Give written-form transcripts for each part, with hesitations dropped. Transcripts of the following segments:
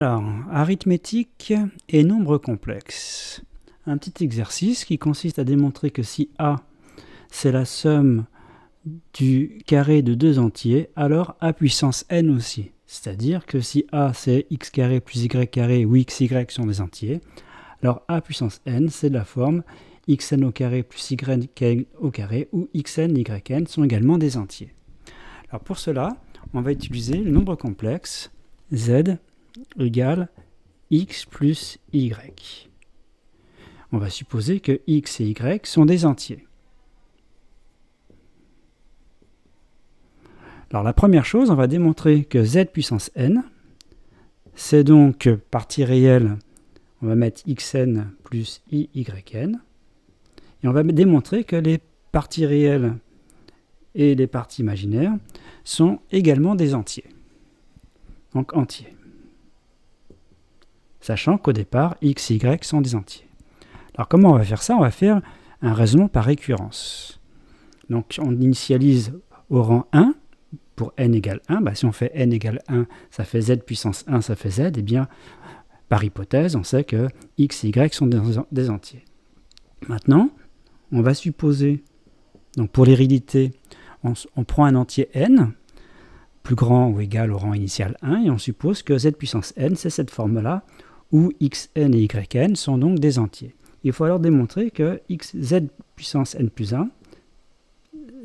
Alors, arithmétique et nombres complexes. Un petit exercice qui consiste à démontrer que si A, c'est la somme du carré de deux entiers, alors A puissance n aussi. C'est-à-dire que si A, c'est x carré plus y carré, où x, y sont des entiers, alors A puissance n, c'est de la forme xn au carré plus yn au carré, où xn, yn sont également des entiers. Alors pour cela, on va utiliser le nombre complexe z égale x plus y. On va supposer que x et y sont des entiers. Alors la première chose, on va démontrer que z puissance n, c'est donc partie réelle, on va mettre xn plus yn, et on va démontrer que les parties réelles et les parties imaginaires sont également des entiers. Donc entiers. Sachant qu'au départ, x et y sont des entiers. Alors comment on va faire ça? On va faire un raisonnement par récurrence. Donc on initialise au rang 1 pour n égale 1. Bah, si on fait n égale 1, ça fait z puissance 1, ça fait z. Et bien, par hypothèse, on sait que x et y sont des entiers. Maintenant, on va supposer, donc pour l'hérédité, on prend un entier n, plus grand ou égal au rang initial 1, et on suppose que z puissance n, c'est cette forme-là, où xn et yn sont donc des entiers. Il faut alors démontrer que z puissance n plus 1,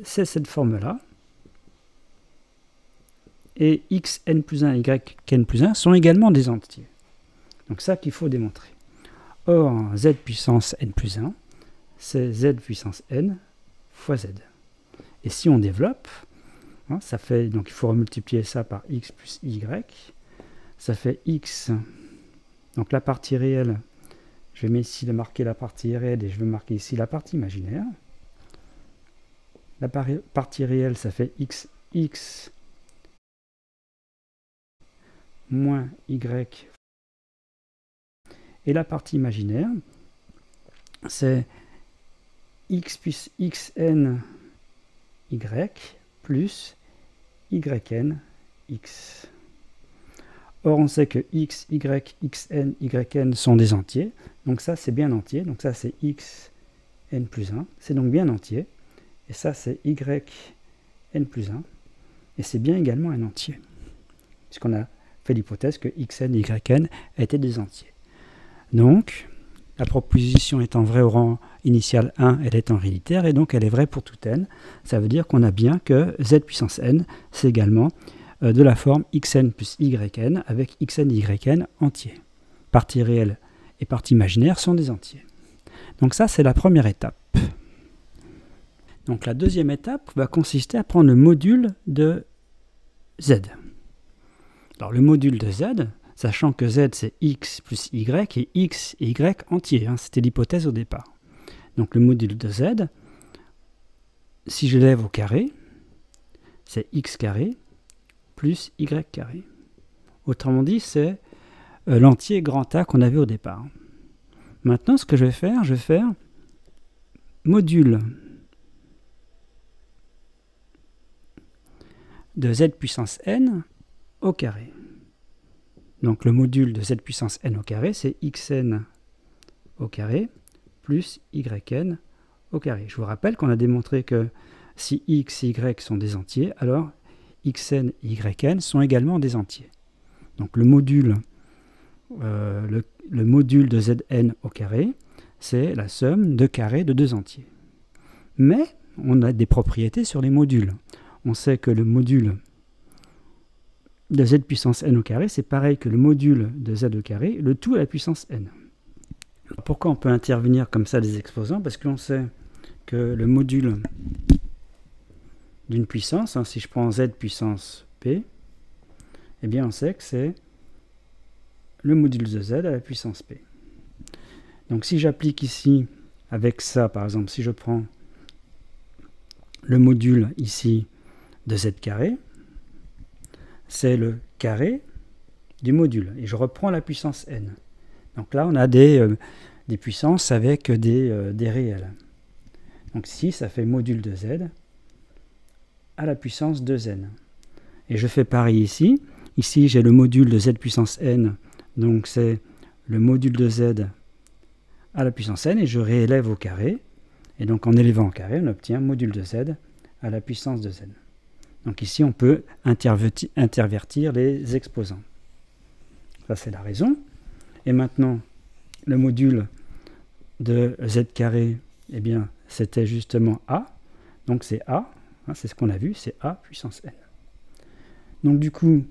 c'est cette forme-là, et xn plus 1 et yn plus 1 sont également des entiers. Donc ça qu'il faut démontrer. Or, z puissance n plus 1, c'est z puissance n fois z. Et si on développe, hein, ça fait, donc il faut remultiplier ça par x plus y, ça fait x, donc la partie réelle, je vais ici marquer la partie réelle et je vais marquer ici la partie imaginaire. La partie réelle, ça fait x moins y, et la partie imaginaire, c'est x plus xn y plus yn x. Or, on sait que x, y, xn, yn sont des entiers. Donc ça, c'est bien entier. Donc ça, c'est x n plus 1. C'est donc bien entier. Et ça, c'est y n plus 1. Et c'est bien également un entier. Puisqu'on a fait l'hypothèse que xn et yn étaient des entiers. Donc, la proposition étant vraie au rang initial 1, elle est enréditaire. Et donc, elle est vraie pour tout n. Ça veut dire qu'on a bien que z puissance n, c'est également de la forme xn plus yn avec xn et yn entiers. Partie réelle et partie imaginaire sont des entiers. Donc ça, c'est la première étape. Donc la deuxième étape va consister à prendre le module de z. Alors le module de z, sachant que z c'est x plus y et x et y entiers, hein, c'était l'hypothèse au départ. Donc le module de z, si je lève au carré, c'est x carré plus y carré. Autrement dit, c'est l'entier grand A qu'on avait au départ. Maintenant, ce que je vais faire module de z puissance n au carré. Donc le module de z puissance n au carré, c'est xn au carré plus yn au carré. Je vous rappelle qu'on a démontré que si x et y sont des entiers, alors xn et yn sont également des entiers. Donc le module de zn au carré, c'est la somme de carrés de deux entiers. Mais on a des propriétés sur les modules. On sait que le module de z puissance n au carré, c'est pareil que le module de z au carré, le tout à la puissance n. Pourquoi on peut intervenir comme ça des exposants? Parce qu'on sait que le module d'une puissance, hein, si je prends z puissance p, eh bien on sait que c'est le module de z à la puissance p. Donc si j'applique ici, avec ça par exemple, si je prends le module ici de z carré, c'est le carré du module. Et je reprends la puissance n. Donc là, on a des puissances avec des réels. Donc ici, ça fait module de z à la puissance 2n. Et je fais pareil ici. Ici, j'ai le module de z puissance n Donc c'est le module de z à la puissance n, et je réélève au carré. Et donc en élevant au carré, on obtient module de z à la puissance de z. Donc ici, on peut intervertir les exposants. Ça, c'est la raison. Et maintenant, le module de z carré, eh bien, c'était justement a. Donc c'est a, hein, c'est ce qu'on a vu, c'est a puissance n. Donc du coup,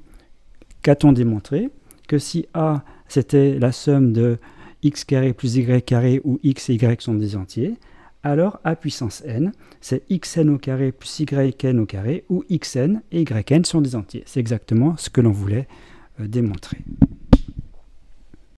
qu'a-t-on démontré? Que si a, c'était la somme de x carré plus y carré, où x et y sont des entiers, alors a puissance n, c'est xn au carré plus yn au carré, où xn et yn sont des entiers. C'est exactement ce que l'on voulait démontrer.